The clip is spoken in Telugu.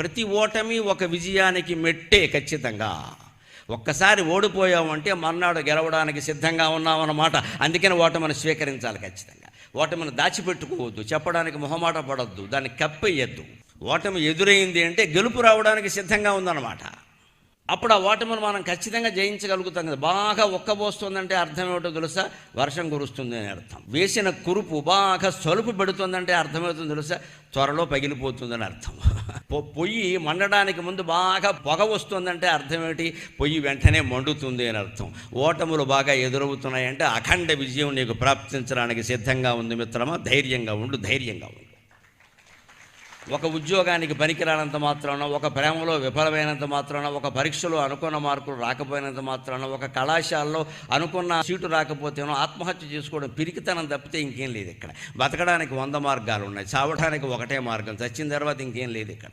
ప్రతి ఓటమి ఒక విజయానికి మెట్టే ఖచ్చితంగా. ఒక్కసారి ఓడిపోయామంటే మర్నాడు గెలవడానికి సిద్ధంగా ఉన్నామన్నమాట. అందుకని ఓటమిని స్వీకరించాలి ఖచ్చితంగా. ఓటమిని దాచిపెట్టుకోవద్దు, చెప్పడానికి మొహమాట పడొద్దు, దాన్ని కప్పెయ్యద్దు. ఓటమి ఎదురైంది అంటే గెలుపు రావడానికి సిద్ధంగా ఉందన్నమాట. అప్పుడు ఆ ఓటమిని మనం ఖచ్చితంగా జయించగలుగుతాం కదా. బాగా ఒక్కబోస్తుందంటే అర్థం ఏమిటో తెలుసా? వర్షం కురుస్తుంది అని అర్థం. వేసిన కురుపు బాగా సలుపు పెడుతుందంటే అర్థమవుతుంది తెలుసా? త్వరలో పగిలిపోతుందని అర్థం. పొయ్యి మండడానికి ముందు బాగా పొగ వస్తుందంటే అర్థం ఏమిటి? పొయ్యి వెంటనే మండుతుంది అని అర్థం. ఓటములు బాగా ఎదురవుతున్నాయంటే అఖండ విజయం నీకు ప్రాప్తించడానికి సిద్ధంగా ఉంది మిత్రమా. ధైర్యంగా ఉండు, ధైర్యంగా ఉండు. ఒక ఉద్యోగానికి పనికిరానంత మాత్రాన, ఒక ప్రేమలో విఫలమైనంత మాత్రాన, ఒక పరీక్షలో అనుకున్న మార్కులు రాకపోయినంత మాత్రాన, ఒక కళాశాలలో అనుకున్న సీటు రాకపోతేనో ఆత్మహత్య చేసుకోవడం పిరికితనం తప్పితే ఇంకేం లేదు ఇక్కడ. బతకడానికి 100 మార్గాలు ఉన్నాయి, చావడానికి ఒకటే మార్గం. చచ్చిన తర్వాత ఇంకేం లేదు ఇక్కడ.